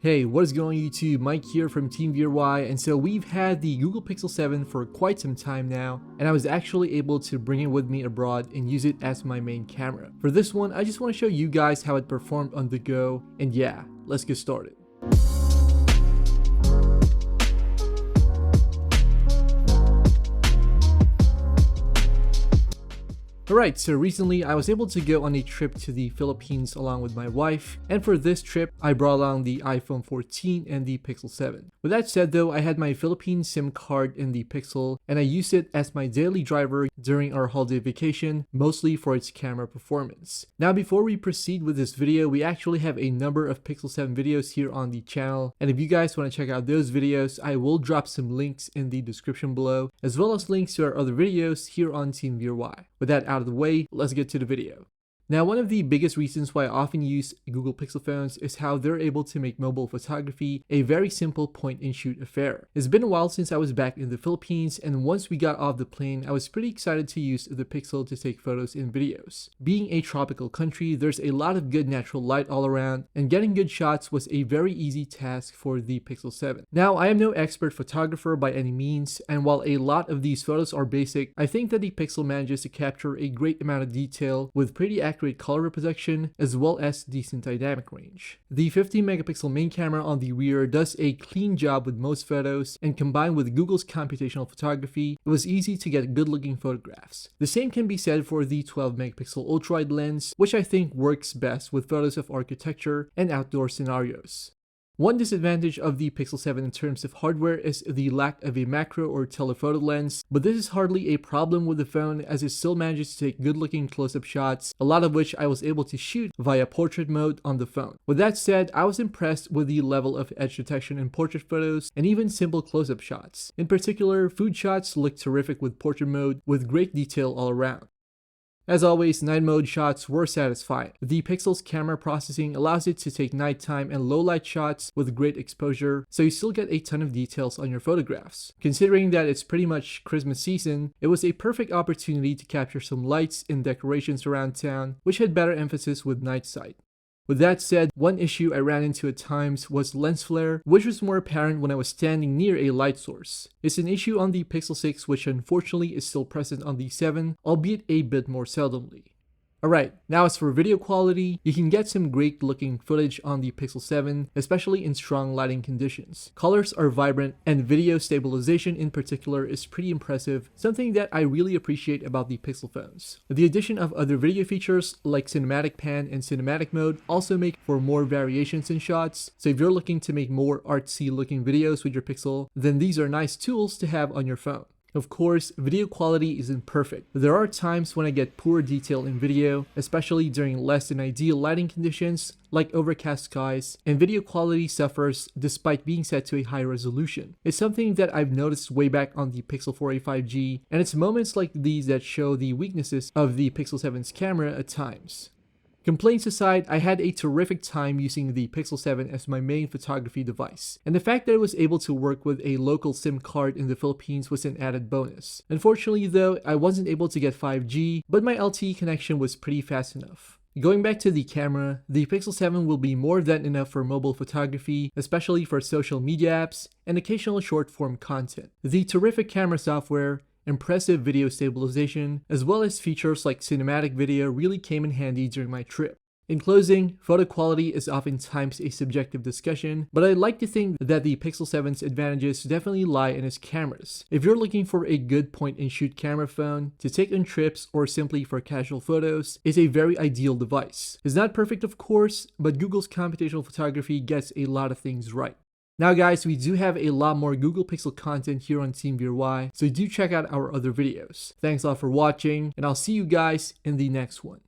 Hey, what is going on YouTube? Mike here from Team VRY, and so we've had the Google Pixel 7 for quite some time now, and I was actually able to bring it with me abroad and use it as my main camera. For this one, I just want to show you guys how it performed on the go, and yeah, let's get started. Alright, so recently I was able to go on a trip to the Philippines along with my wife, and for this trip I brought along the iPhone 14 and the Pixel 7. With that said though, I had my Philippine SIM card in the Pixel and I used it as my daily driver during our holiday vacation, mostly for its camera performance. Now before we proceed with this video, we actually have a number of Pixel 7 videos here on the channel, and if you guys want to check out those videos, I will drop some links in the description below, as well as links to our other videos here on Team VRY. With that out of the way, let's get to the video. Now, one of the biggest reasons why I often use Google Pixel phones is how they're able to make mobile photography a very simple point-and-shoot affair. It's been a while since I was back in the Philippines, and once we got off the plane, I was pretty excited to use the Pixel to take photos and videos. Being a tropical country, there's a lot of good natural light all around, and getting good shots was a very easy task for the Pixel 7. Now, I am no expert photographer by any means, and while a lot of these photos are basic, I think that the Pixel manages to capture a great amount of detail with pretty accurate color reproduction as well as decent dynamic range. The 50 megapixel main camera on the rear does a clean job with most photos, and combined with Google's computational photography, it was easy to get good looking photographs. The same can be said for the 12 megapixel ultra-wide lens, which I think works best with photos of architecture and outdoor scenarios. One disadvantage of the Pixel 7 in terms of hardware is the lack of a macro or telephoto lens, but this is hardly a problem with the phone as it still manages to take good looking close-up shots, a lot of which I was able to shoot via portrait mode on the phone. With that said, I was impressed with the level of edge detection in portrait photos and even simple close-up shots. In particular, food shots look terrific with portrait mode with great detail all around. As always, night mode shots were satisfying. The Pixel's camera processing allows it to take nighttime and low light shots with great exposure, so you still get a ton of details on your photographs. Considering that it's pretty much Christmas season, it was a perfect opportunity to capture some lights and decorations around town, which had better emphasis with night sight. With that said, one issue I ran into at times was lens flare, which was more apparent when I was standing near a light source. It's an issue on the Pixel 6, which unfortunately is still present on the 7, albeit a bit more seldomly. Alright, now as for video quality, you can get some great looking footage on the Pixel 7, especially in strong lighting conditions. Colors are vibrant, and video stabilization in particular is pretty impressive, something that I really appreciate about the Pixel phones. The addition of other video features like cinematic pan and cinematic mode also make for more variations in shots, so if you're looking to make more artsy looking videos with your Pixel, then these are nice tools to have on your phone. Of course, video quality isn't perfect. There are times when I get poor detail in video, especially during less than ideal lighting conditions like overcast skies, and video quality suffers despite being set to a high resolution. It's something that I've noticed way back on the Pixel 4a 5G, and it's moments like these that show the weaknesses of the Pixel 7's camera at times. Complaints aside, I had a terrific time using the Pixel 7 as my main photography device, and the fact that it was able to work with a local SIM card in the Philippines was an added bonus. Unfortunately though, I wasn't able to get 5G, but my LTE connection was pretty fast enough. Going back to the camera, the Pixel 7 will be more than enough for mobile photography, especially for social media apps and occasional short-form content. The terrific camera software, impressive video stabilization, as well as features like cinematic video really came in handy during my trip. In closing, photo quality is oftentimes a subjective discussion, but I'd like to think that the Pixel 7's advantages definitely lie in its cameras. If you're looking for a good point-and-shoot camera phone to take on trips or simply for casual photos, it's a very ideal device. It's not perfect of course, but Google's computational photography gets a lot of things right. Now guys, we do have a lot more Google Pixel content here on Team VRY, so do check out our other videos. Thanks a lot for watching, and I'll see you guys in the next one.